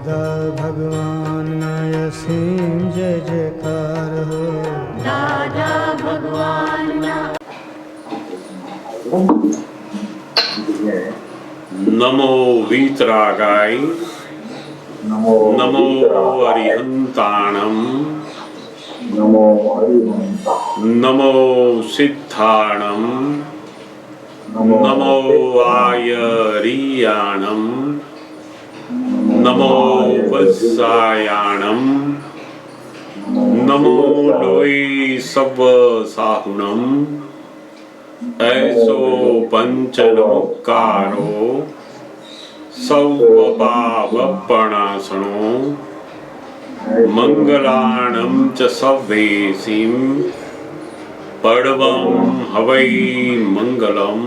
દાદા ભગવાનના અસીમ જય જયકાર હો. દાદા ભગવાનના નમો વીતરાગાય નમો અરિહંતાણમ નમો સિદ્ધાણમ નમો આયરિયાણમ નમો વત્સાયાણમ નમો લોય સવ સાહુણમ ऐसो पंचनमुक्कारो सौपावपणासनो मंगलाणं च सव्वेसिं पडवं हवै मंगलम्.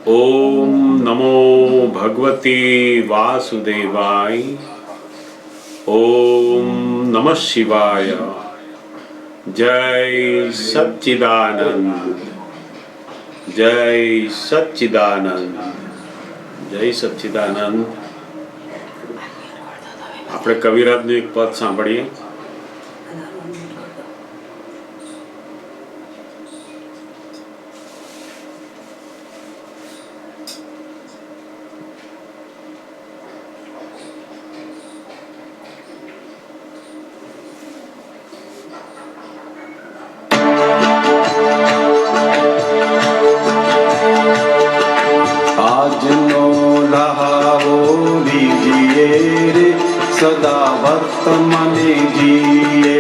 ओम नमो भगवते वासुदेवाय. ओम नमः शिवाय. जय सच्चिदानंद. जय સચ્ચિદાનંદ. જય સચ્ચિદાનંદ. આપણે કવિરાજનું એક પદ સાંભળીએ. સદા વર્તમાને જીએ.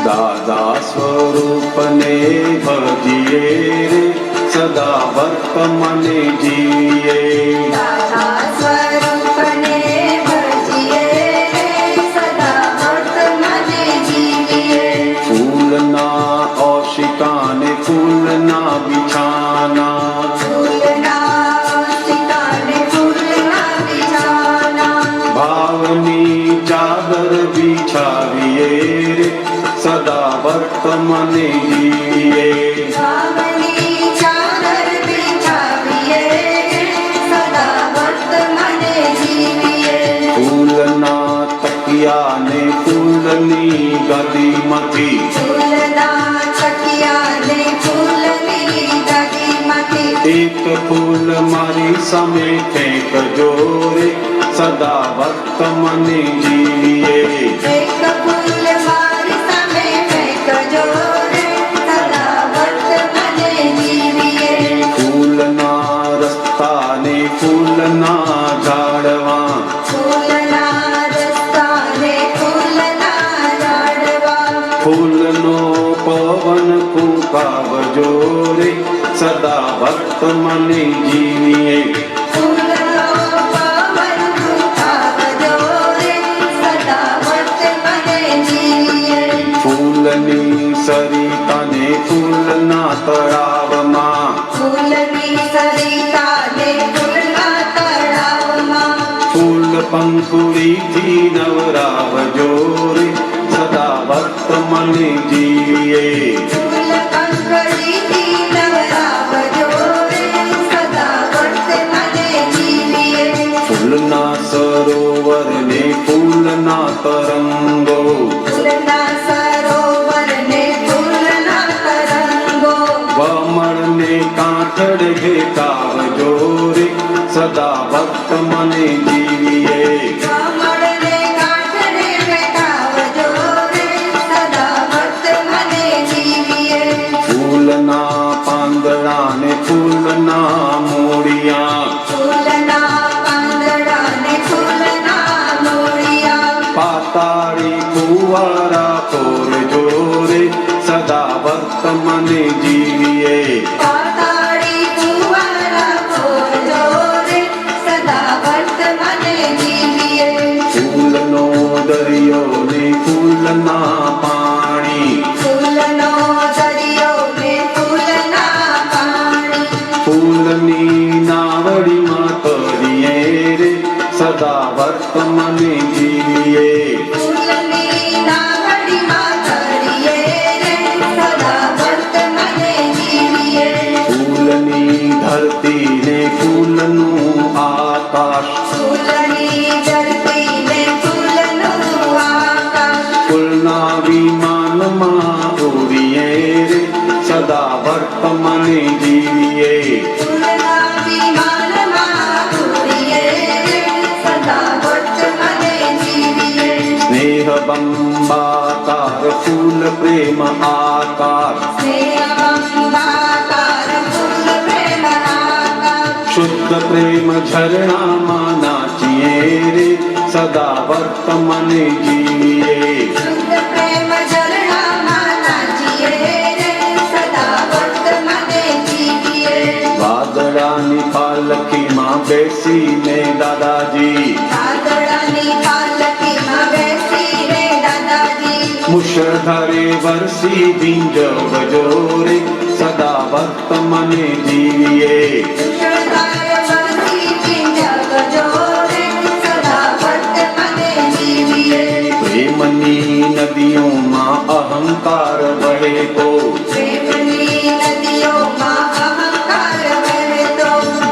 દાદા સ્વરૂપને ભજીએ રે સદા વર્તમાને જીએ. फूलना बिछाना भावनी चादर बिछाविए रे सदा वर्तमाने जीए. फूलना तकिया ने फूलनी गदीમાંથી एक फूल मारी सामे फेंकजो रे सदा वर्तमाने जीए. एक फूल मारी सामे फेंकजो रे सदा वर्तमाने जीए. फूलना રસ્તા ને ફૂલના ઝાડવા ફૂલનો પવન ફૂંકાવજો રે સદા વર્તમાને જીવીએ. ફૂલની સરિતાને ફૂલના તળાવમાં ફૂલ પંખુડીથી નવરાવજો રે સદા વર્તમાને જીવીએ. ફૂલના સરોવર ને ફૂલના તરંગો વમળ ને કાંઠડ ઘેટાવજો રે સદા વર્તમાને જીવીએ. ફૂલના પાંદડા ને ફૂલના મૂળિયા પાતાળી ફુવારા ફોરજો રે સદા વર્તમાને જીવીએ. ફૂલનો દરિયો ને ફૂલના પાણી ફૂલની નાવડીમાં તરીએ રે સદા વર્તમાને જીવીએ. ફૂલની નાવડીમાં તરીએ ભક્ત મને જીવીએ સ્નેહ બંબાકાર ફૂલ પ્રેમ આકાર શુદ્ધ પ્રેમ ઝરણામાં નાચીએ રે સદા વર્ત મને જીવીએ વાદળાની પાલખીમાં બેસીને દાદાજી મુશળધારે વરસી ભીંજવજો રે સદા વર્ત મને જીવીએ પ્રેમની નદીઓમાં અહંકાર વહે તો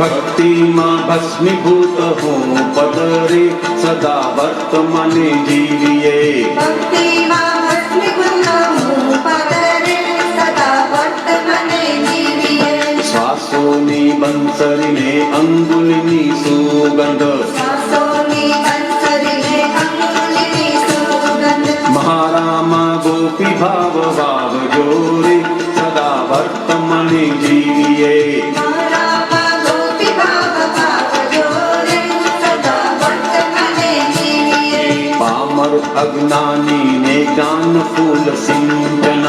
ભક્તિમાં ભસ્મીભૂત હું પદરે સદા વર્ત મને જીવીએ શ્વાસોની બંસરીને અંગુલની સુગંધ મહારામા ગોપી ભાવ વાવજો રે સદા વર્ત મને જીવીએ પામર અજ્ઞાની ને જ્ઞાન ફૂલ સિંચન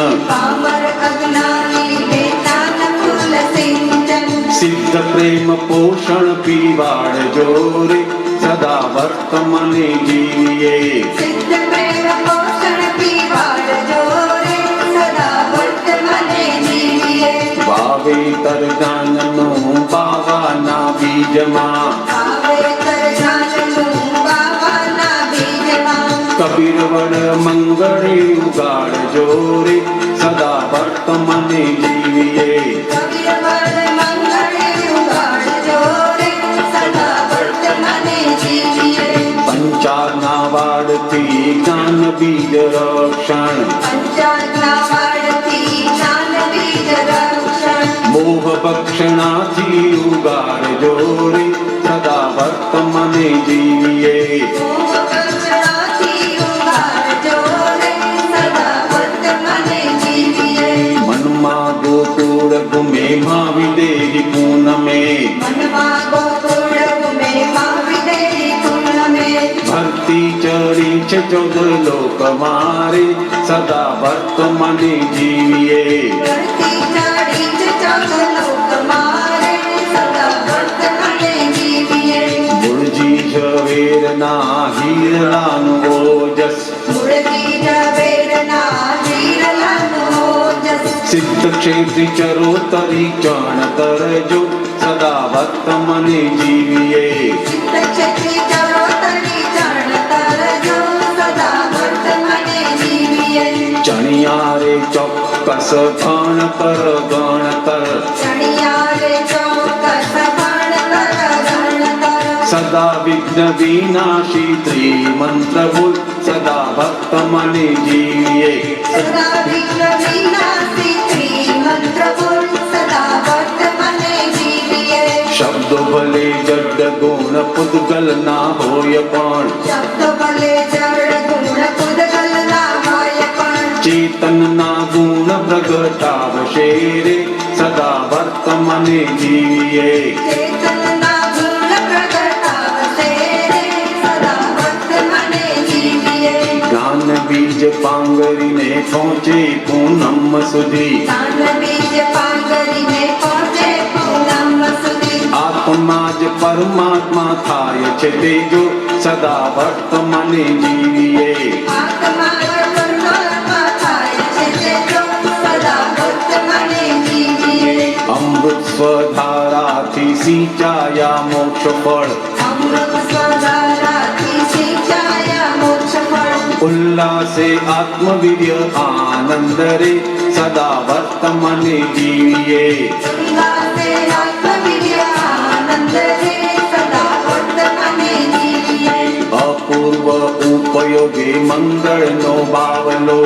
સિદ્ધ પ્રેમ પોષણ પીવાડજો રે સદા વર્ત મને જીવીએ વાવેતર જ્ઞાનનો બાવાના બીજમાં કબીર વડ મંગળે ઉગાડજો રે સદા વર્ત મને જીવીએ પંચાના વાડથી જ્ઞાન બીજ રક્ષણ મોહ ભક્ષણાથી ઉગાડજો રે સદા વર્ત મને જીવીએ મનમાં ગોકુળ ગુમે મહાવિદેહી પૂનમે ભક્તિ ચડી છે ચૌદ લોક મારે સદા વર્ત મને જીવીએ મુળજી ઝવેરના હીરાનું ઓજસ સિદ્ધ ક્ષેત્રી ચરોતરી ચણ તરજો સદા વર્ત મને જીવીએ ચણિયારે ચોક્કસ ગણતર ગણતર સદા વિઘ્ન વિનાશી ત્રિમંત્ર બોલ સદા ભક્ત મને જીવીએ શબ્દો ભલે જડ ગુણ પુદ્ગલ ના હોય પણ ચેતન ના ગુણ પ્રગટાવશે રે સદા વર્ત મને જીવીએ જ્ઞાન બીજ પાંગરીને પહોંચે પૂનમ સુધી આત્મા જ પરમાત્મા થાય છે તેજો સદા વર્ત મને જીવીએ અમૃત સ્વધારાથી સિંચાયા મોક્ષ ફળ ઉલ્લાસે આત્મવીર્ય આનંદ રે સદા વર્ત મને જીવીએ અપૂર્વ ઉપયોગે મંગળનો બાવલો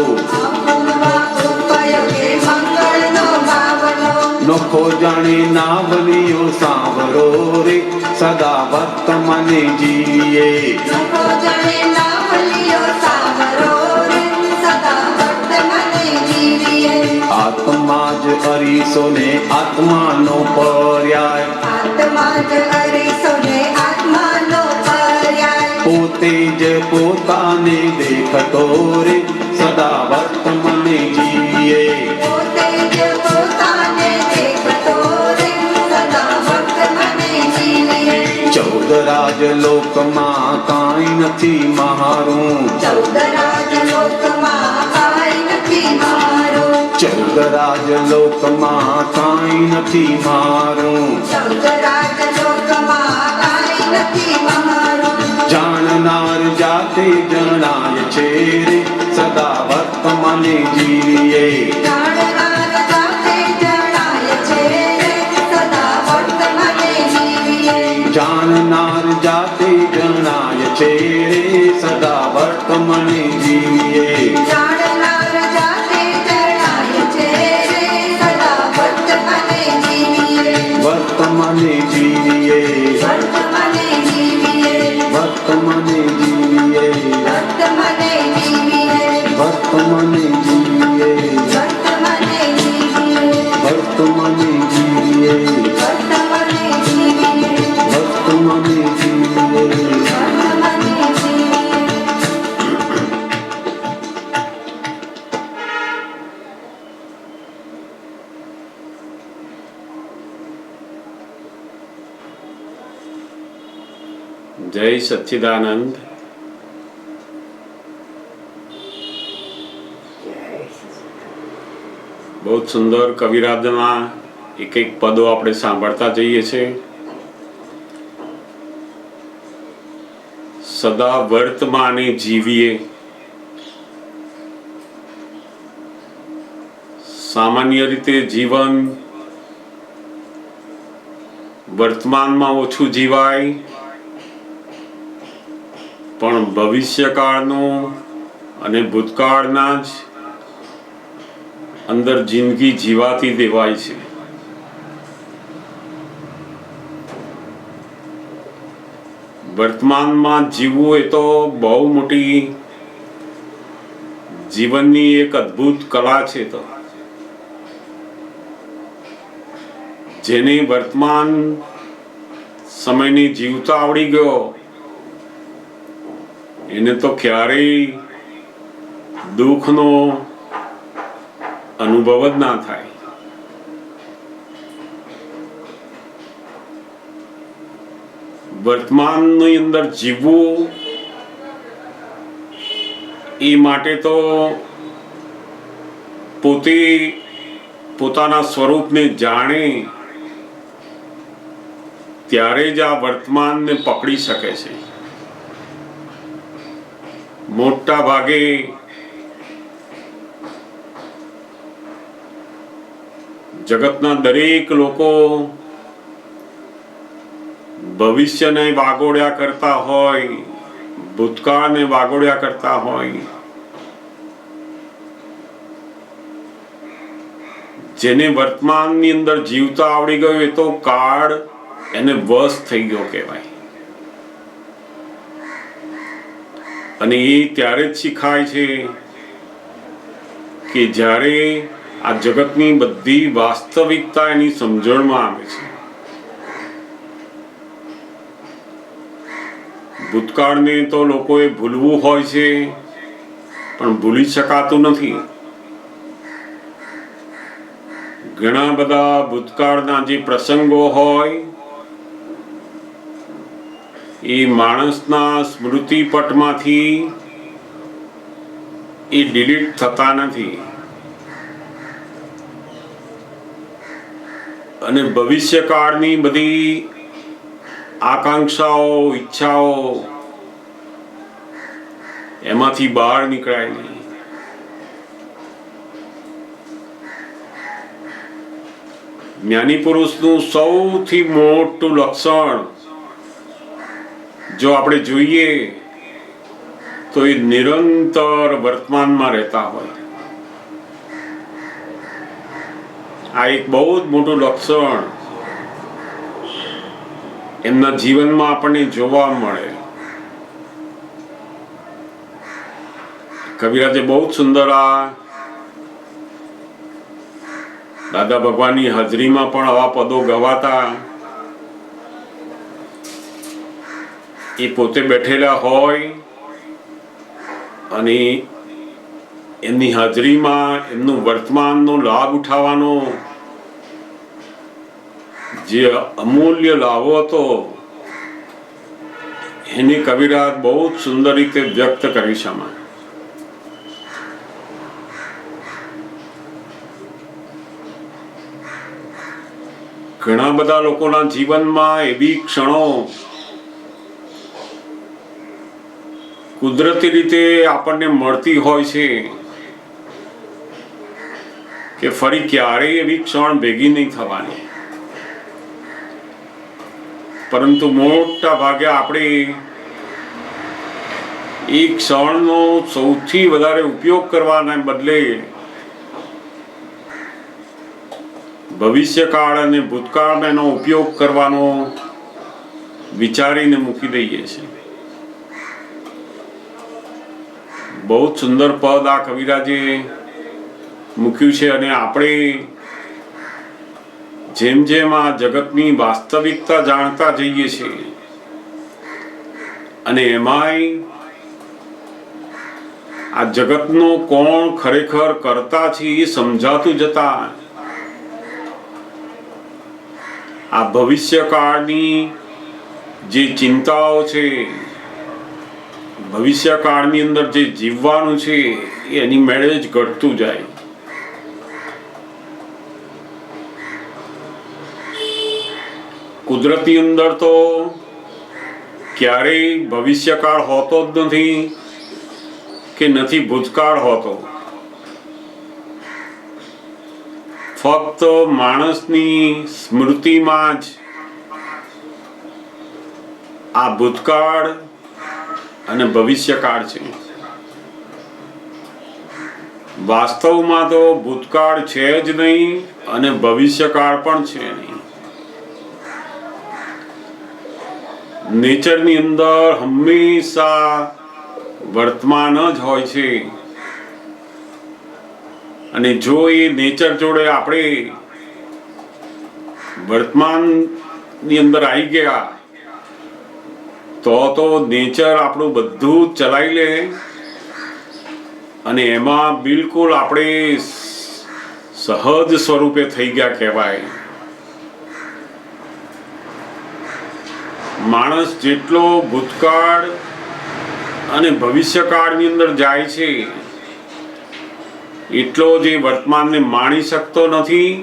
નોખો જાણે નાવલિયો સાંભળો રે સદા વર્તમાને જીવીએ નખો જાણે નાવલિયો સાવરો રે સદા વર્તમાને જીવીએ આત્મા જ અરીસો ને આત્માનો પર્યાય આત્મા જ અરીસો ને આત્માનો પર્યાય પોતે જ પોતાને દેખતો રે સદા વર્તમાને જીવીએ પોતે જ પોતાને દેખતો રે સદા વર્તમાને જીવીએ 14 રાજલોકમાં કાંઈ નથી મારું 14 રાજલોકમાં કાંઈ નથી મારું 14 રાજલોકમાં કાંઈ નથી મારું 14 રાજલોકમાં કાંઈ નથી મારું જાણનાર જાતે જણાય છે રે સદા વર્તમાને જીવીએ જાણનાર જાતે જણાય છે રે સદા વર્તમાને જીવીએ જાણનાર જાતે જણાય છે રે સદા વર્તમાને જીવીએ જાણનાર જાતે જણાય છે રે સદા વર્તમાને જીવીએ વર્તમાને જીવીએ વર્તમાને જીવીએ વર્તમાને જીવીએ વર્તમાને જીવીએ વર્તમાને જીવીએ વર્તમાને જીવીએ વર્તમાને જીવીએ વર્તમાને જીવીએ વર્તમાને જીવીએ વર્તમાને જીવીએ જય સચ્ચિદાનંદ. બહુ સુંદર કવિરાજના એક એક પદો આપણે સાંભળતા જઈએ છીએ. સદા વર્તમાને જીવીએ. સામાન્ય રીતે જીવન વર્તમાનમાં ઓછું જીવાય, પણ ભવિષ્યકાળનું અને ભૂતકાળના જ અંદર જિંદગી જીવાતી દેવાય છે. વર્તમાનમાં જીવવું એ તો બહુ મોટી જીવનની એક અદ્ભુત કલા છે. તો જેને વર્તમાન સમયની જીવતા આવડી ગયો એને તો ક્યારેય દુઃખનો અનુભવ જ ના થાય. વર્તમાનની અંદર જીવવું એ માટે તો પોતે પોતાના સ્વરૂપને જાણે ત્યારે જ આ વર્તમાનને પકડી શકે છે. મોટા ભાગે જગતના દરેક લોકો ભવિષ્યને વાગોળ્યા કરતા હોય, ભૂતકાળને વાગોળ્યા કરતા હોય. જેને વર્તમાનની અંદર જીવતા આવડી ગયો એ તો કાળ એને વશ થઈ ગયો કહેવાય. અને એ ત્યારે જ શીખાય છે કે જ્યારે આ જગતની બધી વાસ્તવિકતા એની સમજણમાં આવે છે. ભૂતકાળને તો લોકોએ ભૂલવું હોય છે, પણ ભૂલી શકાતું નથી. ઘણા બધા ભૂતકાળના જે પ્રસંગો હોય એ માણસના સ્મૃતિપટમાંથી એ ડિલીટ થતા નથી. અને ભવિષ્યકાળની બધી આકાંક્ષાઓ, ઈચ્છાઓ એમાંથી બહાર નીકળાય નહીં. જ્ઞાની પુરુષનું સૌથી મોટું લક્ષણ જો આપણે જોઈએ તો એ નિરંતર વર્તમાનમાં રહેતા હોય. આ એક બહુ જ મોટું લક્ષણ એમના જીવનમાં આપણને જોવા મળે. કવિરાજે બહુ જ સુંદર આ દાદા ભગવાનની હાજરીમાં પણ આવા પદો ગવાતા. એ પોતે બેઠેલા હોય અને એમની હાજરીમાં એમનું વર્તમાનનો લાભ ઉઠાવવાનો જે અમૂલ્ય લાભો હતો એની કવિરાજ બહુ જ સુંદર રીતે વ્યક્ત કરી છે. ઘણા બધા લોકોના જીવનમાં એવી ક્ષણો કુદરતી રીતે આપણને મળતી હોય છે કે ફરી ક્યારેય એવી ક્ષણ ભેગી નહીં થવાની, પરંતુ મોટા ભાગે આપણે એ ક્ષણનો સૌથી વધારે ઉપયોગ કરવાના બદલે ભવિષ્યકાળ અને ભૂતકાળમાં એનો ઉપયોગ કરવાનો વિચારીને મૂકી દઈએ છીએ. બહુ જ સુંદર પદ આ કવિરાજે મૂક્યું છે. અને આપણે જેમ જેમ આ જગતની વાસ્તવિકતા જાણતા જઈએ છીએ અને એમાંય આ જગતનો કોણ ખરેખર કરતા છે એ સમજાતું જતા આ ભવિષ્યકાળની જે ચિંતાઓ છે, ભવિષ્યકાળની અંદર જે જીવવાનું છે એની મેળે જ ઘટતું જાય. કુદરતની અંદર તો ક્યારેય ભવિષ્યકાળ હોતો જ નથી કે નથી ભૂતકાળ હોતો. ફક્ત માણસની સ્મૃતિમાં જ આ ભૂતકાળ અને ભવિષ્યકાળ છે. વાસ્તવમાં તો ભૂતકાળ છે જ નહીં અને ભવિષ્યકાળ પણ છે નહીં. નેચરની અંદર હંમેશા વર્તમાન જ હોય છે. અને જો એ નેચર જોડે આપણે વર્તમાનની અંદર આવી ગયા તો નેચર આપણું બધું ચલાવી લે અને એમાં બિલકુલ આપણે સહજ સ્વરૂપે થઈ ગયા કહેવાય. માણસ જેટલો ભૂતકાળ અને ભવિષ્યકાળની અંદર જાય છે એટલો જ વર્તમાનને માણી શકતો નથી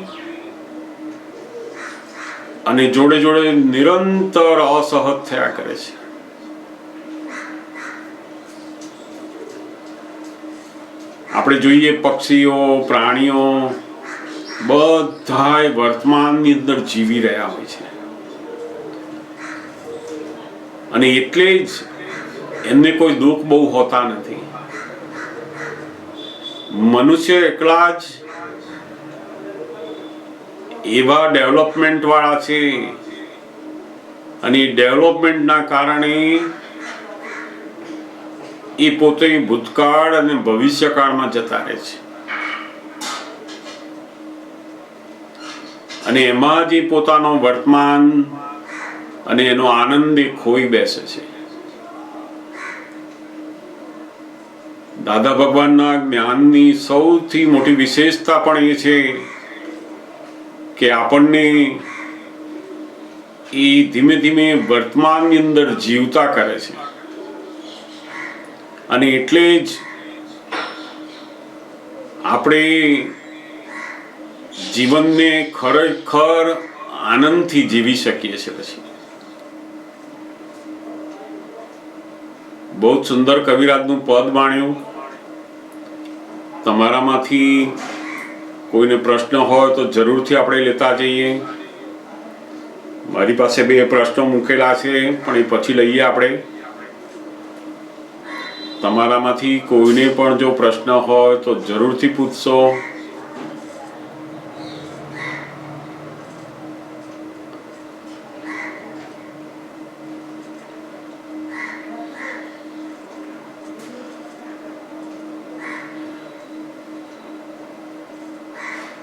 અને જોડે જોડે નિરંતર અસહજ થયા કરે છે. આપણે જોઈએ પક્ષીઓ, પ્રાણીઓ બધાય વર્તમાનની અંદર જીવી રહ્યા હોય છે અને એટલે જ એમને કોઈ દુઃખ બહુ હોતા નથી. મનુષ્ય એકલા જ એવા ડેવલપમેન્ટ વાળા છે અને ડેવલપમેન્ટના કારણે એ પોતે ભૂતકાળ અને ભવિષ્યકાળમાં જતા રહે છે અને એમાં જ પોતાનો વર્તમાન અને એનો આનંદ ખોઈ બેસે છે. દાદા ભગવાનના જ્ઞાનની સૌથી મોટી વિશેષતા પણ એ છે કે આપણને એ ધીમે ધીમે વર્તમાનની અંદર જીવતા કરે છે અને એટલે જ આપણે જીવનને ખરેખર આનંદથી જીવી શકીએ છીએ. પછી બહુ સુંદર કવિરાજનું પદ માણ્યું. તમારામાંથી કોઈને પ્રશ્ન હોય તો જરૂરથી આપણે લેતા જઈએ. મારી પાસે 2 પ્રશ્નો મૂકેલા છે પણ એ પછી લઈએ આપણે. તમારામાંથી કોઈને પણ જો પ્રશ્ન હોય તો જરૂરથી પૂછશો.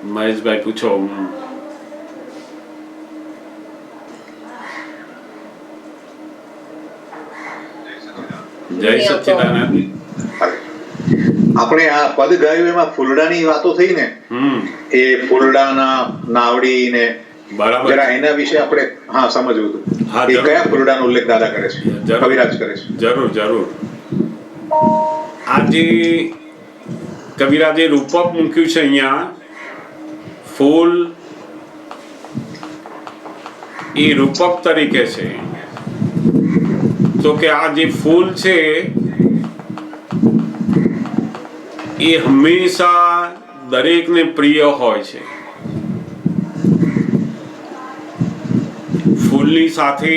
મહેશભાઈ પૂછો. જય સચ્ચિદાનંદ. આપણે આ પદ ગાયું એમાં ફૂલડાની વાતો થઈ ને, એ ફૂલડાના નાવડી ને બરાબર. જરા એના વિશે આપણે સમજવું હતું. હા, એ જરૂર. કયા ફૂલડાનો ઉલ્લેખ દાદા કરે છે, જરૂર. કવિરાજ કરે છે? જરૂર જરૂર. આજે કવિરાજે રૂપક મૂક્યું છે અહીંયા. ફૂલ એ રૂપક તરીકે છે. તો કે આ જે ફૂલ છે એ હંમેશા દરેકને પ્રિય હોય છે. ફૂલની સાથે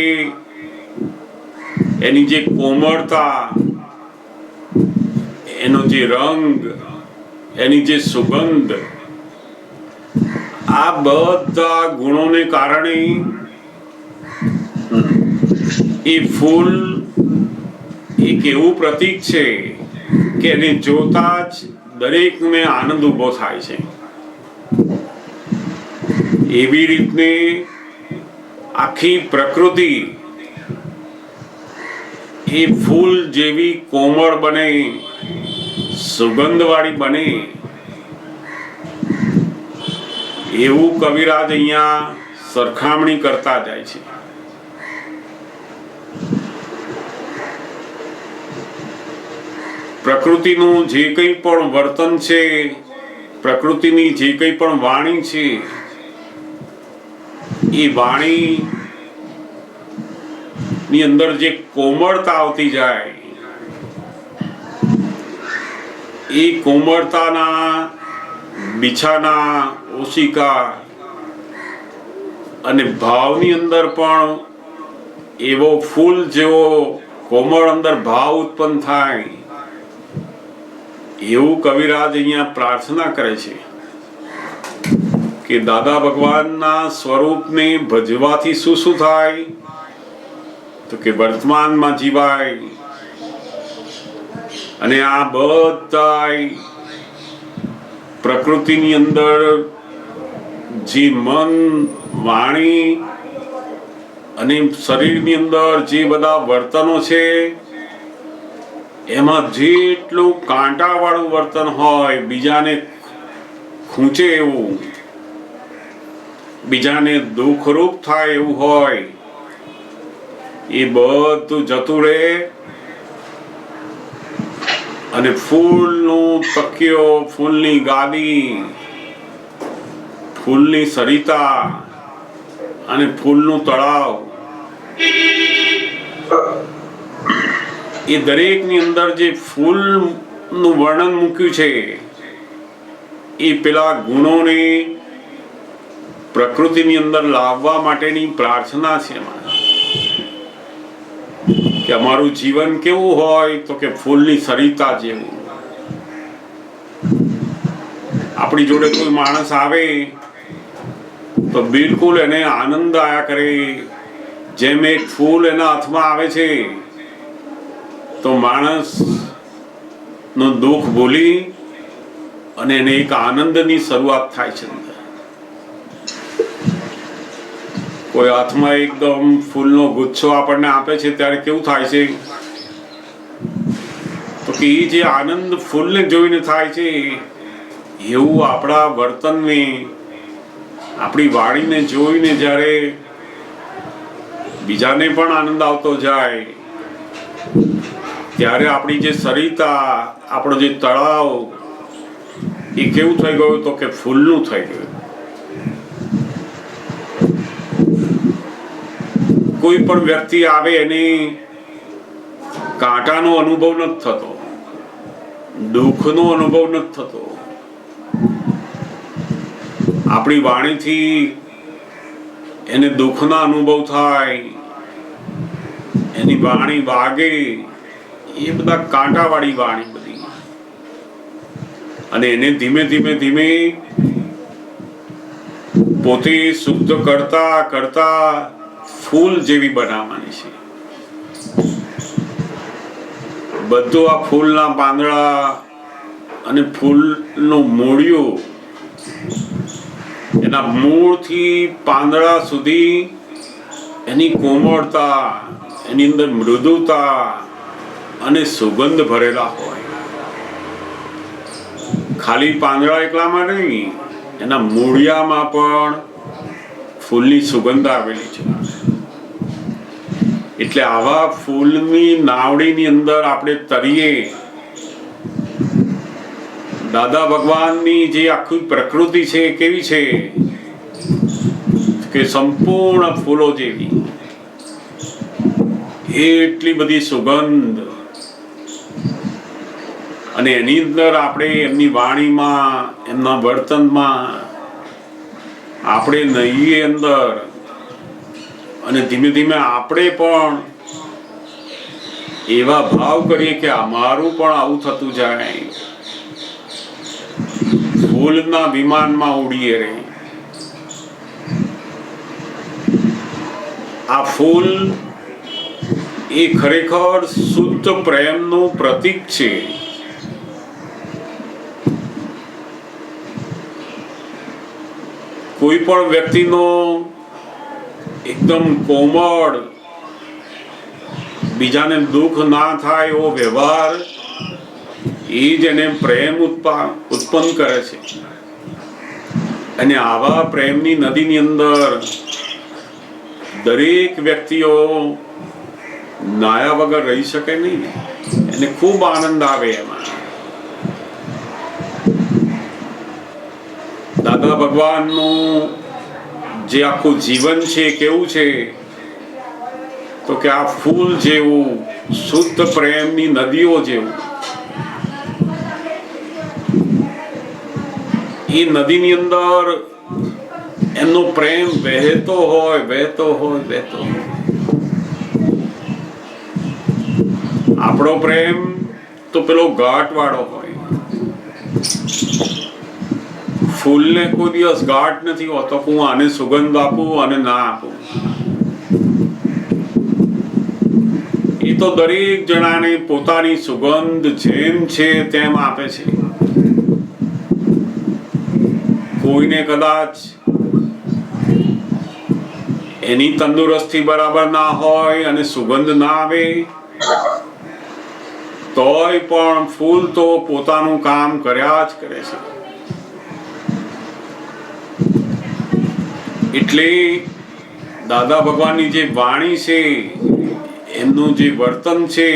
એની જે કોમળતા, એનો જે રંગ, એની જે સુગંધ, આ બધા ગુણોને કારણે એ ફૂલ એક એવું પ્રતીક છે કે એને જોતા જ દરેકને આનંદ ઊભો થાય છે. એવી રીતને આખી પ્રકૃતિ એ ફૂલ જેવી કોમળ બને, સુગંધવાળી બને, એવું કવિરાજ અહીંયા સરખામણી કરતા જાય છે. પ્રકૃતિનું જે કંઈ પણ વર્તન છે, પ્રકૃતિની જે કંઈ પણ વાણી છે, એ વાણી ની અંદર જે કોમળતા આવતી જાય, એ કોમળતાના બિછાના, ઓશિકા અને ભાવની અંદર પણ એવો ફૂલ જેવો કોમળ અંદર ભાવ ઉત્પન્ન થાય, એવું કવિરાજ અહીંયા પ્રાર્થના કરે છે કે દાદા ભગવાનના સ્વરૂપને ભજવાથી શું શું થાય? તો કે વર્તમાનમાં જીવાય. અને આ બધા પ્રકૃતિની અંદર જે મન, વાણી અને શરીરની અંદર જે બધા વર્તનો છે, એમાં જેટલું કાંટાવાળું વર્તન હોય, બીજાને ખૂંચે એવું, બીજાને દુઃખરૂપ થાય એવું હોય, એ બધું જતું રહે અને ફૂલનું તકિયો, ફૂલની ગાદી, ફૂલની સરિતા અને ફૂલનું તળાવ, એ દરેકની અંદર જે ફૂલનું વર્ણન મૂક્યું છે, એ પેલા ગુણોને પ્રકૃતિની અંદર લાવવા માટેની પ્રાર્થના છે. કે અમારું જીવન કેવું હોય? તો કે ફૂલની સરિતા જેવું. આપણી જોડે કોઈ માણસ આવે તો બિલકુલ એને આનંદ આયા કરે. જેમ એક ફૂલ એના હાથમાં આવે છે તો માણસ નું દુઃખ ભૂલી અને એને એક આનંદની શરૂઆત થાય છે. કોઈ હાથમાં એકદમ ફૂલનો ગુચ્છો આપણને આપે છે ત્યારે કેવું થાય છે? તો કે એ જે આનંદ ફૂલને જોઈને થાય છે, એવું આપણા વર્તનને, આપણી વાણીને જોઈને જ્યારે બીજાને પણ આનંદ આવતો જાય, ત્યારે આપણી જે સરિતા, આપણો જે તળાવ, એ કેવું થઈ ગયું? તો કે ફૂલનું થઈ ગયું. કોઈ પણ વ્યક્તિ આવે એને કાંટાનો અનુભવ નથી થતો, દુઃખનો અનુભવ નથી થતો. આપણી વાણીથી એને દુઃખના અનુભવ થાય, એની વાણી વાગે, એ બધા કાંટાવાળી વાણી બધી. અને એને ધીમે ધીમે ધીમે પોતે શુદ્ધ કરતા કરતા ફૂલ જેવી બનાવવાની છે. બધું આ ફૂલના પાંદડા અને ફૂલનું મૂળિયું એના મૂળથી પાંદડા સુધી એની કોમળતા, એની અંદર મૃદુતા અને સુગંધ ભરેલા હોય. ખાલી પાંદડા એકલામાં નહીં, એના મૂળિયામાં પણ ફૂલની સુગંધ આવેલી છે. એટલે આવા ફૂલની નાવડીની અંદર આપણે તરીએ. દાદા ભગવાનની જે આખી પ્રકૃતિ છે કેવી છે કે સંપૂર્ણ ફૂલો જેવી, એટલી બધી સુગંધ. અને એની અંદર આપણે એમની વાણીમાં, એમના વર્તનમાં આપણે નહીએ અંદર, અને ધીમે ધીમે આપણે પણ એવા ભાવ કરીએ કે અમારું પણ આવું થતું જાય. ફૂલના વિમાનમાં ઉડીએ રે. આ ફૂલ એ ખરેખર શુદ્ધ પ્રેમનું પ્રતીક છે. કોઈ પણ વ્યક્તિનો એકદમ કોમળ, બીજાને દુઃખ ના થાય એવો વ્યવહાર, એ જ એને પ્રેમ ઉત્પન્ન કરે છે. અને આવા પ્રેમની નદીની અંદર દરેક વ્યક્તિઓ નાયા વગર રહી શકે નહીં. એને ખૂબ આનંદ આવે એમાં. દાદા ભગવાનનું જે આખું જીવન છે કેવું છે તો કે આ ફૂલ જેવું, શુદ્ધ પ્રેમની નદીઓ જેવું. એ નદીની અંદર એમનો પ્રેમ વહેતો હોય, વહેતો હોય, વહેતો હોય. આપણો પ્રેમ તો પેલો ઘાટ વાળો હોય. ફૂલને કોઈ દિવસ ઘાટ નથી હોતો હું આને સુગંધ આપું અને ના આપું. એ તો દરેક જણાને પોતાની સુગંધ જેમ છે તેમ આપે છે. કોઈને કદાચ એની તંદુરસ્તી બરાબર ના હોય અને સુગંધ ના આવે, તોય પણ ફૂલ તો પોતાનું કામ કર્યા જ કરે છે. એટલે દાદા ભગવાનની જે વાણી છે, એમનું જે વર્તન છે,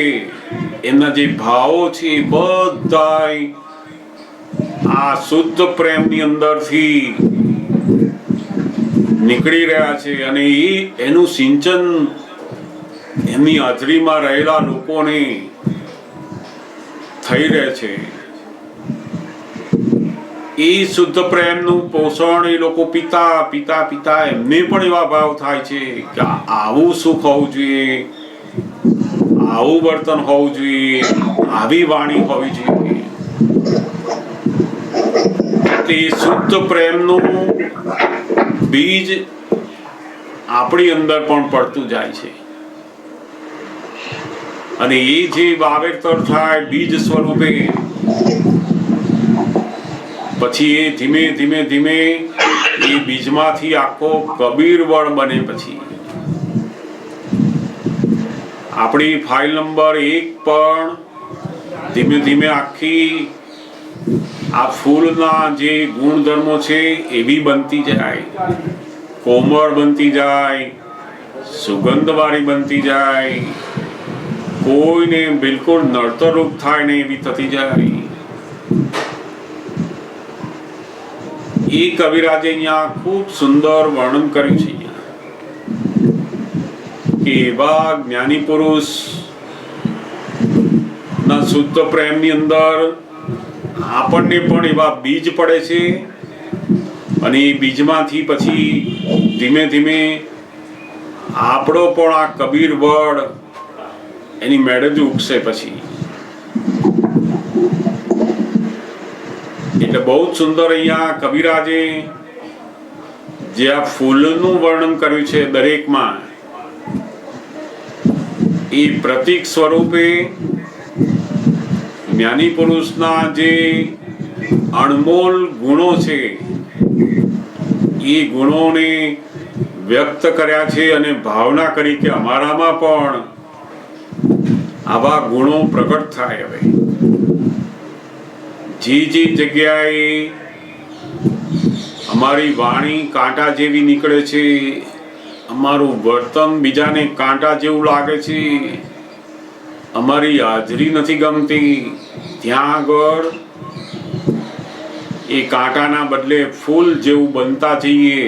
એમના જે ભાવો છે, એ બધા આ શુદ્ધ પ્રેમની અંદરથી નીકળી રહ્યા છે. અને એનું સિંચન એમની હાજરીમાં રહેલા લોકોને થઈ રહે છે. એ શુદ્ધ પ્રેમનું પોષણ એ લોકો પીતા પીતા પીતા એમને પણ એવા ભાવ થાય છે કે આવું સુખ હોવું જોઈએ, આવું વર્તન હોવું જોઈએ, આવી વાણી હોવી જોઈએ. એ શુદ્ધ પ્રેમનું બીજ આપણી અંદર પણ પડતું જાય છે. અને એ જે વાવેતર થાય બીજ સ્વરૂપે, પછી એ ધીમે ધીમે ધીમે એ બીજમાંથી આખો કબીર વડ બને. પછી આપણી ફાઇલ નંબર 1 પણ ધીમે ધીમે આખી આ ફૂલના જે ગુણધર્મો છે એવી બનતી જાય, કોમળ બનતી જાય, સુગંધવાળી બનતી જાય, કોઈને બિલકુલ નડતરરૂપ થાય ને એવી થતી જાય. એ કવિરાજે અહીંયા ખૂબ સુંદર વર્ણન કર્યું છે કે એવા જ્ઞાની પુરુષ ના શુદ્ધ પ્રેમની અંદર આપણને પણ એવા બીજ પડે છે. અને એ બીજમાંથી પછી ધીમે ધીમે આપણો પણ આ કબીર વડ એની મેળે જ ઉગશે પછી. એટલે બહુ જ સુંદર અહીંયા કવિરાજે જે આ ફૂલનું વર્ણન કર્યું છે દરેકમાં, એ પ્રતીક સ્વરૂપે જ્ઞાની પુરુષના જે અણમોલ ગુણો છે એ ગુણોને વ્યક્ત કર્યા છે અને ભાવના કરી કે અમારામાં પણ આવા ગુણો પ્રગટ થાય. હવે જે જગ્યાએ અમારી વાણી કાંટા જેવી નીકળે છે, અમારું વર્તન બીજાને કાંટા જેવું લાગે છે, અમારી હાજરી નથી ગમતી, ત્યાં આગળ એ કાંટાના બદલે ફૂલ જેવું બનતા જઈએ.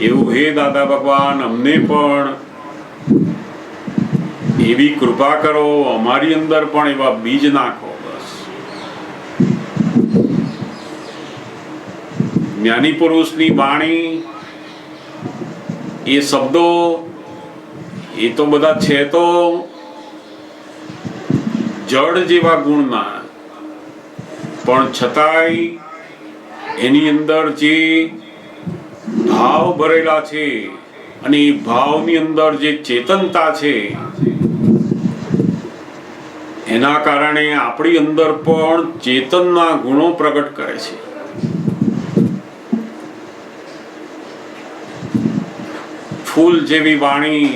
એવું હે દાદા ભગવાન, અમને પણ એવી કૃપા કરો, અમારી અંદર પણ એવા બીજ નાખો. બસ જ્ઞાની પુરુષની વાણી, એ શબ્દો એ તો બધા છે તો જળ જેવા ગુણના, પણ છતાંય એની અંદર જે ભાવ ભરેલા છે અને એ ભાવની અંદર જે ચેતનતા છે એના કારણે આપણી અંદર પણ ચેતનના ગુણો પ્રગટ કરે છે. ફૂલ જેવી વાણી,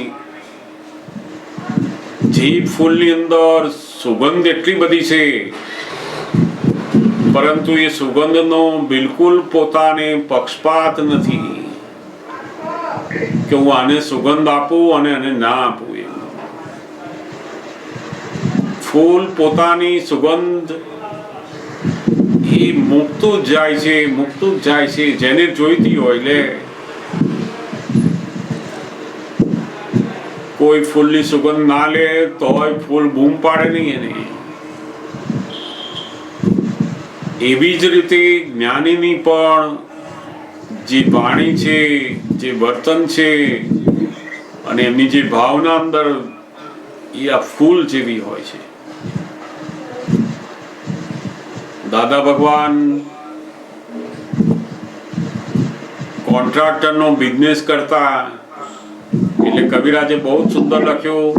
જે ફૂલની અંદર સુગંધ એટલી બધી છે, પરંતુ એ સુગંધનો બિલકુલ પોતાને પક્ષપાત નથી કે હું આને સુગંધ આપું અને આને ના આપું. ફૂલ પોતાની સુગંધ એ મૂકતું જ જાય છે, મૂકતું જ જાય છે. જેને જોઈતી હોય લે. કોઈ ફૂલની સુગંધ ના લે તોય ફૂલ બૂમ પાડે નહીં એને. એવી જ રીતે જ્ઞાનીની પણ જે વાણી છે, જે વર્તન છે અને એમની જે ભાવના અંદર, એ આ ફૂલ જેવી હોય છે. દાદા ભગવાન કોન્ટ્રાક્ટરનો બિઝનેસ કરતા, એટલે કવિરાજે બહુ સુંદર લખ્યું,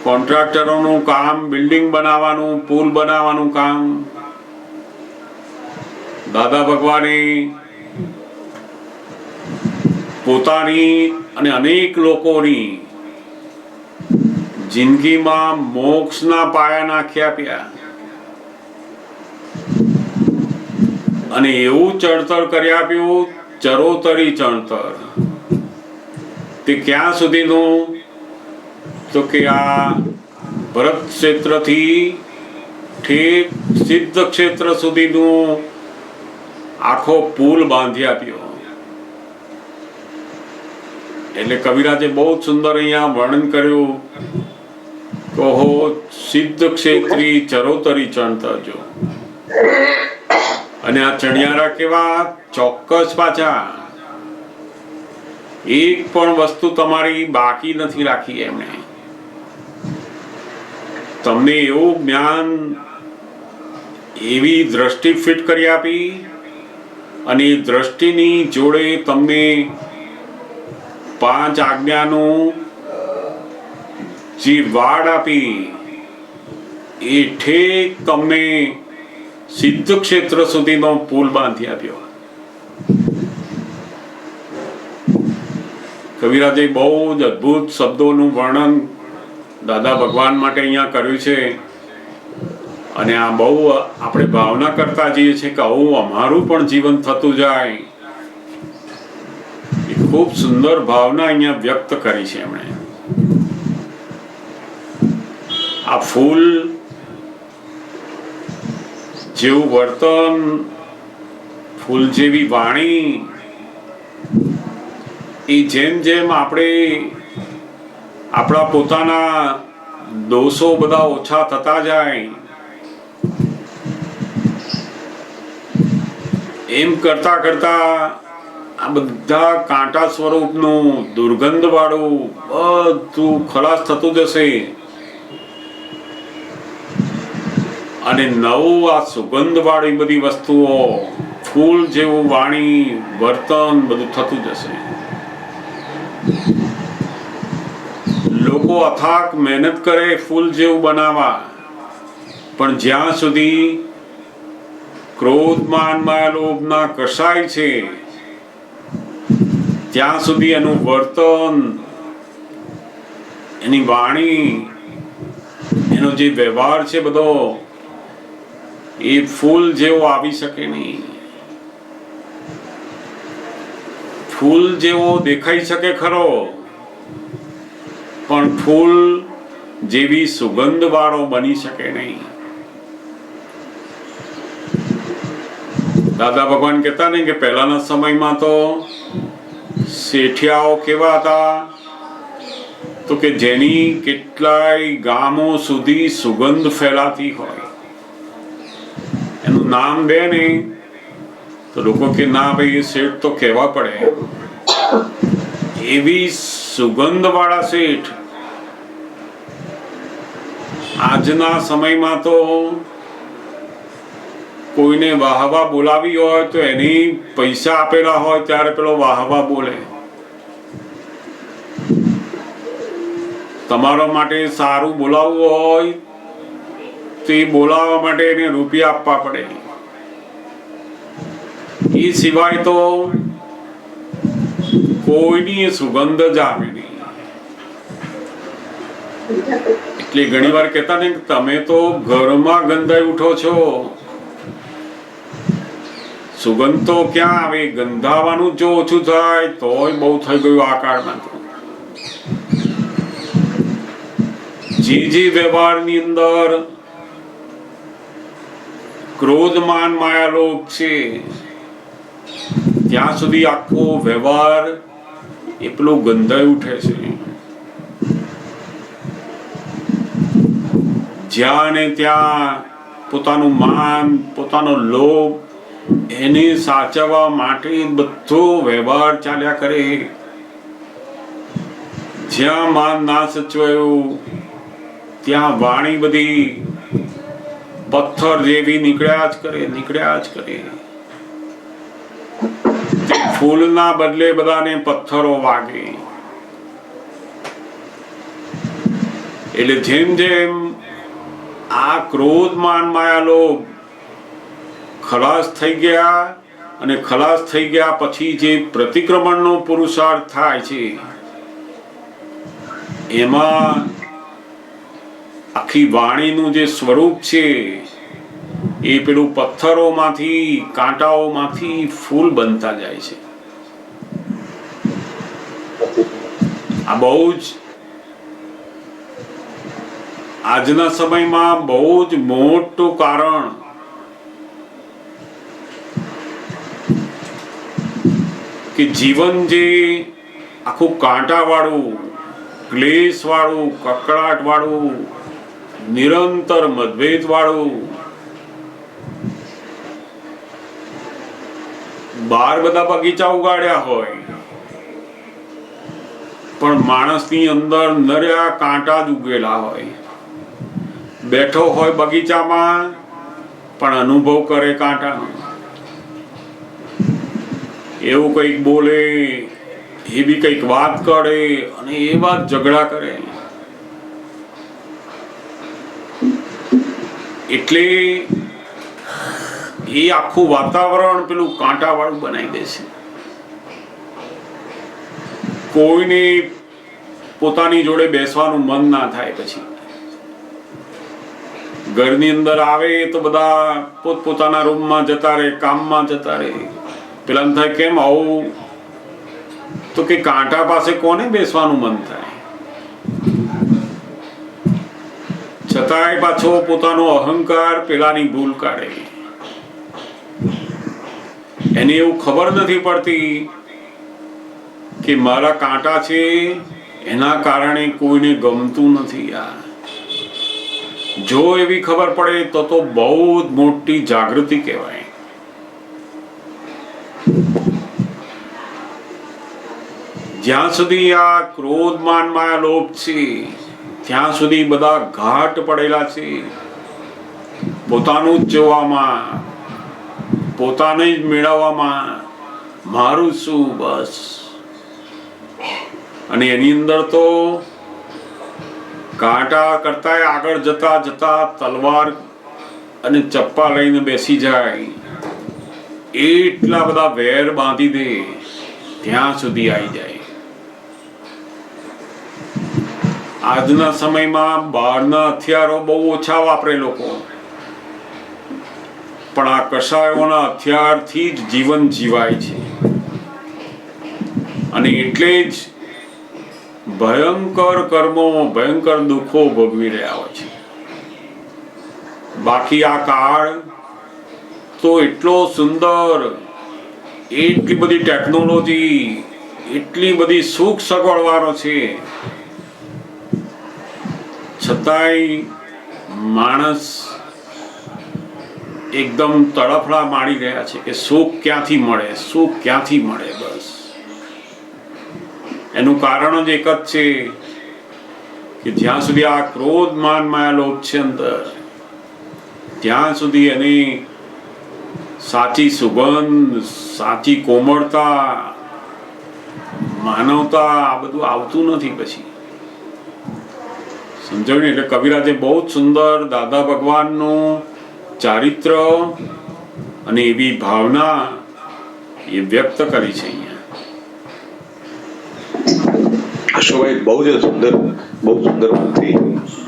કોન્ટ્રાક્ટરોનું કામ બિલ્ડિંગ બનાવવાનું, પુલ બનાવવાનું કામ. દાદા ભગવાને પોતાની અને અનેક લોકોની જિંદગીમાં મોક્ષના પાયા નાખી આપ્યા અને એવું ચણતર કરી આપ્યું, ચરોતરી ચણતર. તે ક્યાં સુધીનું? તો કે આ ભરત ક્ષેત્રથી ઠેક સિદ્ધ ક્ષેત્ર સુધીનું આખો પુલ બાંધી આપ્યો. એટલે કવિરાજે બહુ સુંદર અહીંયા વર્ણન કર્યું, કહો સિદ્ધ ક્ષેત્રી ચરોતરી ચણતર. જો અને આ ચણિયારા કેવા ચોક્કસ, પાછા એક પણ વસ્તુ તમારી બાકી નથી રાખી એમણે. તમને એવું જ્ઞાન, એવી દ્રષ્ટિ ફિટ કરી આપી અને એ દ્રષ્ટિની જોડે તમને 5 આજ્ઞાનું જે વાડ આપી, એ ઠેક તમને સિદ્ધ ક્ષેત્ર સુધીનો પુલ બાંધી આપ્યો. કવિરાજે બહુ જ અદ્ભુત શબ્દોનું વર્ણન દાદા ભગવાન માટે અહીંયા કર્યું છે. અને આ બહુ આપણે ભાવના કરતા જઈએ છીએ કે આવું અમારું પણ જીવન થતું જાય. એ ખૂબ સુંદર ભાવના અહીંયા વ્યક્ત કરી છે એમણે. આ ફૂલ જેવું વર્તન, ફૂલ જેવી વાણી, એ જેમ જેમ આપણે આપણા પોતાના દોષો બધા ઓછા થતા જાય, એમ કરતા કરતા આ બધા કાંટા સ્વરૂપનું દુર્ગંધ વાળું બધું ખલાસ થતું જશે અને નવું આ સુગંધ વાળી બધી વસ્તુઓ, ફૂલ જેવું વાણી, વર્તન બધું થતું જશે. લોકો અથાક મહેનત કરે ફૂલ જેવું બનાવવા, પણ જ્યાં સુધી ક્રોધ માન માયા લોભના કષાય છે ત્યાં સુધી એનું વર્તન, એની વાણી, એનો જે વ્યવહાર છે બધો એ ફૂલ જેવો આવી શકે નહીં. ફૂલ જેવો દેખાઈ શકે ખરો, પણ ફૂલ જેવી સુગંધ વાળો બની શકે નહીં. દાદા ભગવાન કહેતા ને કે પહેલાના સમયમાં તો શેઠિયાઓ કેવા હતા તો કે જેની કેટલાય ગામો સુધી સુગંધ ફેલાતી હોય, એનું નામ દે ને તો લોકો કે ના ભાઈ એ શેઠ તો કહેવા પડે. એવી સુગંધ વાળા શેઠ. આજના સમયમાં તો કોઈને વાહવા બોલાવી હોય તો એની પૈસા આપેલા હોય ત્યારે પેલો વાહવા બોલે. તમારા માટે સારું બોલાવવું હોય તો એ બોલાવવા માટે એને રૂપિયા આપવા પડે. એ સિવાય તો કોઈની સુગંધ જ આવે નહીં. એટલે ઘણી વાર કહેતા ને તમે તો ઘરમાં ગંધાઈ ઉઠો છો, સુગંધ તો ક્યાં આવે? ગંધાવાનું જો ઓછું થાય તોય બહુ થઈ ગયું આ કાળમાં. જે વ્યવહારની અંદર ક્રોધ માન માયા લોભ છે ત્યાં સુધી આખો વ્યવહાર એ પેલું ગંધાઈ ઉઠે છે. જ્યાં ને ત્યાં પોતાનું માન, પોતાનો લોભ એને સાચવવા માટે બધો વ્યવહાર ચાલ્યા કરે. જ્યાં માન ના સચવાયું ત્યાં વાણી બધી પથ્થર જેવી નીકળ્યા જ કરે. તે ફૂલના બદલે બધાને પથ્થરો વાગે. એટલે જેમ જેમ આ ક્રોધ માન માયા લોભ ખલાસ થઈ ગયા, અને ખલાસ થઈ ગયા પછી જે પ્રતિક્રમણનો પુરુષાર્થ થાય છે એમાં આખી વાણીનું જે સ્વરૂપ છે એ પેલું પથ્થરોમાંથી, કાંટાઓમાંથી ફૂલ બનતા જાય છે. આ બહુ જ આજના સમયમાં બહુ જ મોટું કારણ કે જીવન જે આખું કાંટા વાળું, ક્લેશ વાળું, કકડાટ વાળું, નિરંતર મતભેદ વાળું, બહાર બધા બગીચા ઉગાડ્યા હોય પણ માણસની અંદર નર્યા કાંટા જ ઉગેલા હોય. બેઠો હોય બગીચામાં પણ અનુભવ કરે કાંટાનો. એવું કંઈક બોલે, એવી કંઈક વાત કરે અને એ વાત ઝઘડા કરે. એટલે એ આખું વાતાવરણ પેલું કાંટા વાળું બનાવી દે છે. કોઈને પોતાની જોડે બેસવાનું મન ના થાય. પછી ઘરની અંદર આવે તો બધા પોતપોતાના રૂમમાં જતા રહે, કામમાં જતા રહે. પેલા થાય કેમ આવું? તો કે કાંટા પાસે કોને બેસવાનું મન થાય? છતાંય પાછો પોતાનો અહંકાર પેલાની ભૂલ કાઢે. એને એવું ખબર નથી પડતી કે મારા કાંટા છે એના કારણે કોઈને ગમતું નથી. જો એવી ખબર પડે તો બહુ જ મોટી જાગૃતિ કહેવાય. જ્યાં સુધી આ ક્રોધ માન માયા લોભ છે ત્યાં સુધી બધા ઘાટ પડેલા છે. પોતાનું જ જોવામાં, પોતાને જ મેળવવામાં, મારું શું બસ. અને એની અંદર તો કાંટા કરતા આગળ જતા જતા તલવાર અને ચપ્પા લઈને બેસી જાય, એટલા બધા વેર બાંધી દે ત્યાં સુધી આવી જાય. આજના સમયમાં બહારના હથિયારો બહુ ઓછા વાપરે લોકો, પણ આ કશાયોના હથિયારથી જ જીવન જીવાય છે. અને એટલે જ ભયંકર કર્મો, ભયંકર દુઃખો ભોગવી રહ્યા હોય છે. બાકી આ કાળ તો એટલો સુંદર, એટલી બધી ટેકનોલોજી, એટલી બધી સુખ સગવડવાળો છે, છતાંય માણસ એકદમ તડફડા મારી રહ્યા છે કે સુખ ક્યાંથી મળે, સુખ ક્યાંથી મળે. બસ એનું કારણ જ એક જ છે કે જ્યાં સુધી આ ક્રોધ, માન, માયા, લોભ છે અંદર, ત્યાં સુધી એની સાચી સુગંધ, સાચી કોમળતા, માનવતા આ બધું આવતું નથી. પછી સમજાવ્યું. એટલે કવિરાજે બહુ જ સુંદર દાદા ભગવાનનું ચારિત્ર અને એવી ભાવના એ વ્યક્ત કરી છે અહીંયા. અશોકભાઈ, બહુ જ સુંદર, બહુ સુંદર વાત થઈ.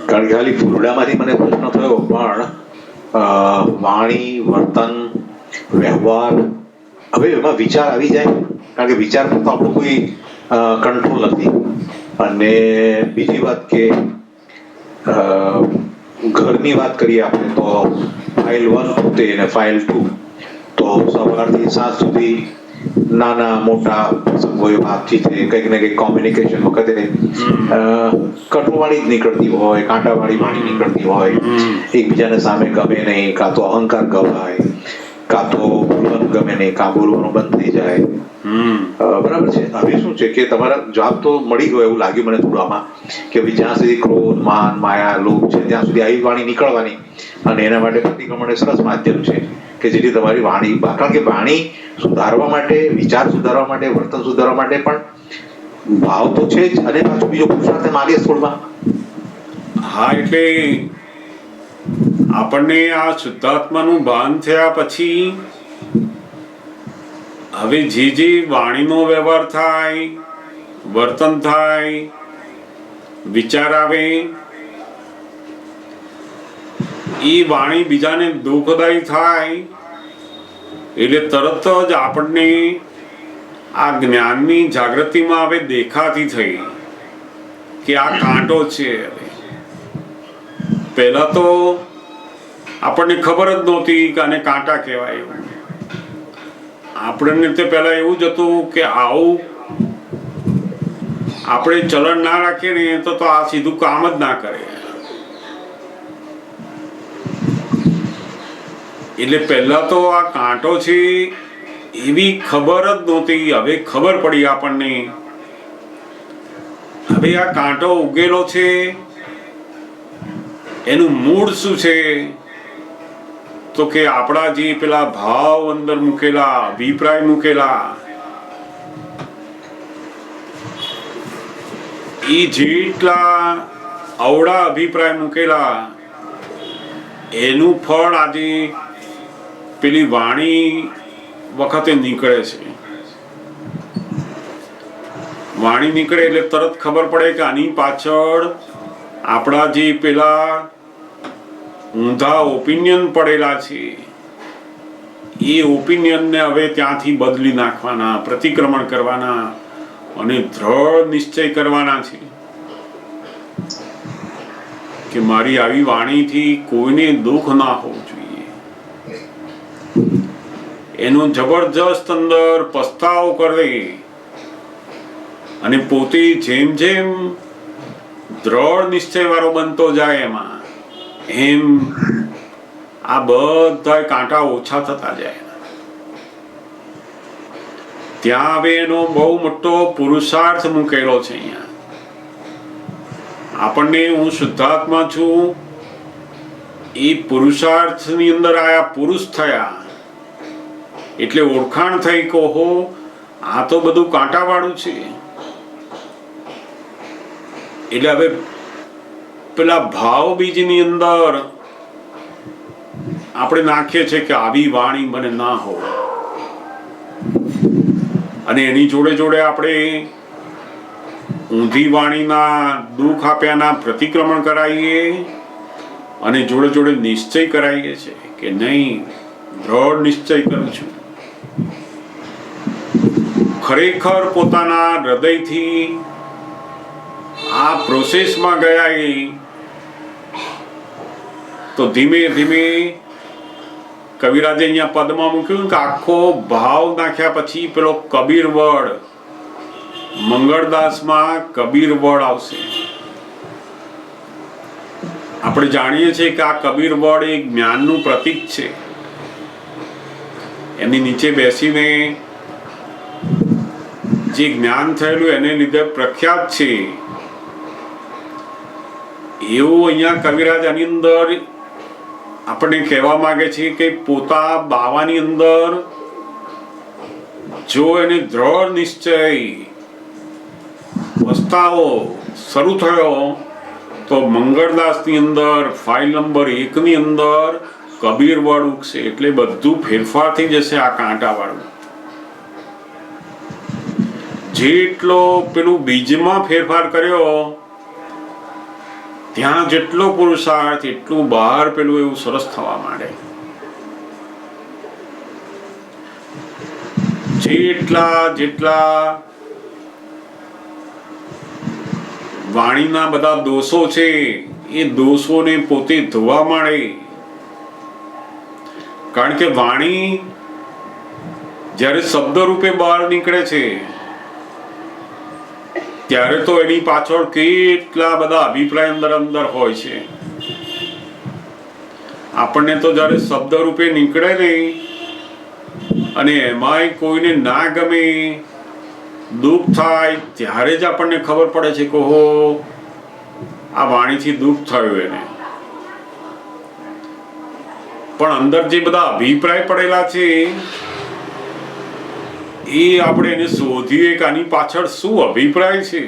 કારણ કે ખાલી ફૂલડામાંથી મને પ્રશ્ન થયો, પણ વાણી, વર્તન, વ્યવહાર, હવે એમાં વિચાર આવી જાય. કારણ કે વિચાર પર તો આપણું કોઈ કંટ્રોલ નથી. અને બીજી વાત કે ઘરની વાત કરીએ આપણે તો ફાઇલ 1 પોતે અને ફાઇલ 2, તો સવારથી સાંજ સુધી નાના મોટા પ્રસંગો, વાતચીત, કંઈક ને કંઈક કોમ્યુનિકેશન વખતે કટુવાળી જ નીકળતી હોય, કાંટાવાળી વાણી નીકળતી હોય. એકબીજાને સામે ગમે નહીં, કાં તો અહંકાર ગવાય, કાં તો બોલવાનું ગમે નહીં, કાં બોલવાનું બંધ થઈ જાય. બરાબર છે. હવે શું છે કે તમારા જવાબ તો મળી ગયો એવું લાગ્યું મને થોડું આમાં, કે જ્યાં સુધી ક્રોધ, માન, માયા, લોભ છે ત્યાં સુધી આવી વાણી નીકળવાની. અને એના માટે પ્રતિક્રમણ એ સરસ માધ્યમ છે કે જેથી તમારી વાણી, કારણ કે વાણી સુધારવા માટે, વિચાર સુધારવા માટે, વર્તન સુધારવા માટે પણ ભાવ તો છે જ, અને પાછું બીજો પુરુષાર્થ માગે થોડમાં. હા, એટલે આપણને આ શુદ્ધાત્માનું ભાન થયા પછી હવે જે વાણીનો વ્યવહાર થાય, વર્તન થાય, વિચાર આવે, એ વાણી બીજાને દુઃખદાયી થાય એટલે તરત જ આપણને આ જ્ઞાનની જાગૃતિમાં હવે દેખાતી થઈ કે આ કાંટો છે. પહેલા તો આપણને ખબર જ નહોતી કે આને કાંટા કહેવાય. એવું આપણને તે પહેલા એવું જ હતું કે આવું આપણે ચલણ ના રાખીએ ને તો આ સીધું કામ જ ના કરે. એટલે પહેલા તો આ કાંટો છે એવી ખબર જ નહોતી. હવે ખબર પડી આપણને. હવે આ કાંટો ઉગેલો છે, એનું મૂળ શું છે? તો કે આપણા જે પેલા ભાવ અંદર મૂકેલા, અભિપ્રાય મૂકેલા, એ જેટલા અવળા અભિપ્રાય મૂકેલા, એનું ફળ આજે પેલી વાણી વખતે નીકળે છે. વાણી નીકળે એટલે તરત ખબર પડે કે આની પાછળ આપણા જે પેલા ઊંધા ઓપિનિયન પડેલા છે, એ ઓપિનિયનને હવે ત્યાંથી બદલી નાખવાના, પ્રતિક્રમણ કરવાના અને દ્રઢ નિશ્ચય કરવાના છે કે મારી આવી વાણીથી કોઈને દુઃખ ના હોવું જોઈએ. એનો જબરજસ્ત અંદર પસ્તાવો કરે અને પોતે જેમ જેમ દ્રઢ નિશ્ચય વાળો બનતો જાય એમાં, એમ આ બધા કાંટા ઓછા થતા જાય. ત્યાં હવે એનો બહુ મોટો પુરુષાર્થ મૂકેલો છે. અહીંયા આપણને હું શુદ્ધાત્મા છું એ પુરુષાર્થની અંદર આયા, પુરુષ થયા એટલે ઓળખાણ થઈ કહો આ તો બધું કાંટાવાળું છે. એટલે હવે પેલા ભાવ બીજની અંદર આપણે નાખીએ છીએ કે આવી વાણી મને ના હોય, અને એની જોડે જોડે આપણે ઊંધી વાણીના દુઃખ આપ્યાના પ્રતિક્રમણ કરાવીએ અને જોડે જોડે નિશ્ચય કરાવીએ છીએ કે નહીં, દ્રઢ નિશ્ચય કરું છું. ખરેખર પોતાના હૃદયથી આ પ્રોસેસમાં ગયા તો ધીમે ધીમે કવિરાજે અહીંયા પદમાં મૂક્યું કે આખો ભાવ નાખ્યા પછી પેલો કબીર વડ, મંગળદાસમાં કબીર વડ આવશે. આપણે જાણીએ છીએ કે આ કબીર વડ એક જ્ઞાનનું પ્રતીક છે. એની નીચે બેસીને જે જ્ઞાન થયેલું એને લીધે પ્રખ્યાત છે. એવું અહીંયા કવિરાજ આની અંદર આપણને કહેવા માંગે છે કે પોતા બાવાની અંદર જો એને દ્રઢ નિશ્ચય પસ્તાવો શરૂ થયો તો મંગળદાસની અંદર ફાઇલ નંબર 1 ની અંદર કબીર વડ ઉગશે. એટલે બધું ફેરફાર થઈ જશે. આ કાંટાવાળું જેટલો પેલું બીજમાં ફેરફાર કર્યો ત્યાં જેટલો પુરુષાર્થ એટલું બહાર પેલું એવું સરસ થવા માંડે. જેટલા વાણીના બધા દોષો છે એ દોષોને પોતે ધોવા માંડે. કારણ કે વાણી જ્યારે શબ્દ રૂપે બહાર નીકળે છે ત્યારે તો એની પાછળ કેટલા બધા અભિપ્રાય અંદર હોય છે. આપણને તો જ્યારે શબ્દ રૂપે નીકળે નહીં અને એમાંય કોઈને ના ગમે, દુઃખ થાય, ત્યારે જ આપણને ખબર પડે છે કે હો આ વાણીથી દુઃખ થયું એને. પણ અંદર જે બધા અભિપ્રાય પડેલા છે એ આપણે એને શોધીએ કે આની પાછળ શું અભિપ્રાય છે.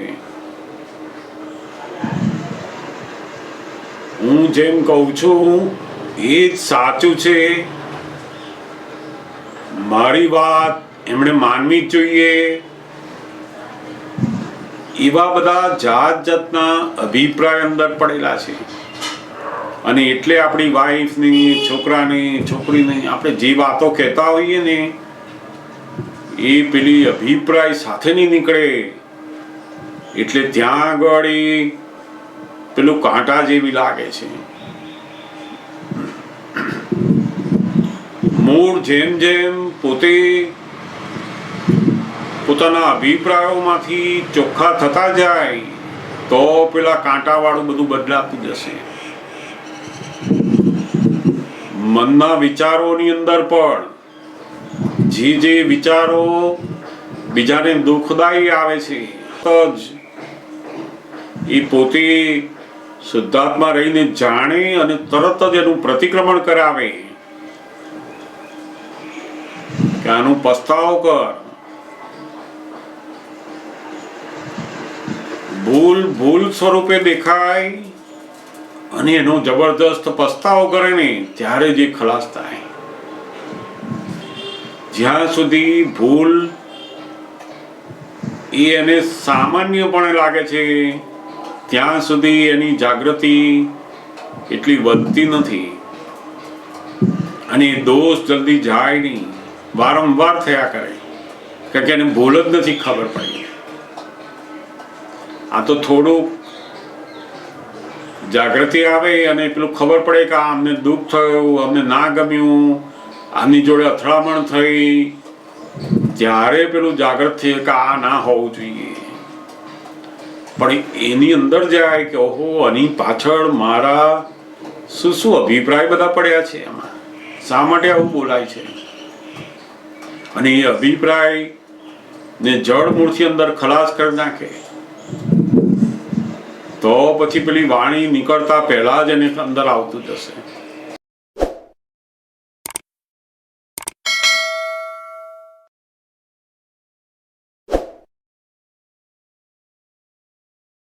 હું જેમ કહું છું એ જ સાચું છે, મારી વાત એમણે માનવી જ જોઈએ. એવા બધા જાત જાતના અભિપ્રાય અંદર પડેલા છે. અને એટલે આપણી વાઈફની, છોકરાની, છોકરીની આપણે જે વાતો કહેતા હોઈએ ને એ પેલી અભિપ્રાય સાથેની નીકળે એટલે ત્યાં આગળ પેલું કાંટા જેવી લાગે છે. મૂળ જેમ જેમ પોતે પોતાના અભિપ્રાયોમાંથી ચોખ્ખા થતા જાય તો પેલા કાંટાવાળું બધું બદલાતું જશે. મનના વિચારોની અંદર પણ જે વિચારો બીજાને દુઃખદાયી આવે છે એ પોતે શુદ્ધાત્મા રહીને જાણે અને તરત જ એનું પ્રતિક્રમણ કરાવે કે આનું પસ્તાવો કર. ભૂલ સ્વરૂપે દેખાય અને એનો જબરદસ્ત પસ્તાવો કરે ને ત્યારે જે ખલાસ થાય. જ્યાં સુધી ભૂલ એને સામાન્યપણે લાગે છે ત્યાં સુધી એની જાગૃતિ એટલી વધતી નથી અને દોષ જલ્દી જાય નહીં, વારંવાર થયા કરે કારણ કે એને ભૂલ જ નથી ખબર પડી. આ તો થોડુંક જાગૃતિ આવે અને પેલું ખબર પડે કે અમને દુઃખ થયું, અમને ના ગમ્યું, આની જોડે અથડામણ થઈ, ત્યારે પેલું જાગૃત થયે કે આ ના હોવું જોઈએ. પણ એની અંદર જાય કે ઓહો આની પાછળ મારા શું અભિપ્રાય બધા પડ્યા છે, એમાં શા માટે આવું બોલાય છે. અને એ અભિપ્રાય ને જળ મૂળથી અંદર ખલાસ કરી નાખે તો પછી પેલી વાણી નીકળતા પહેલા જ એને અંદર આવતું જશે.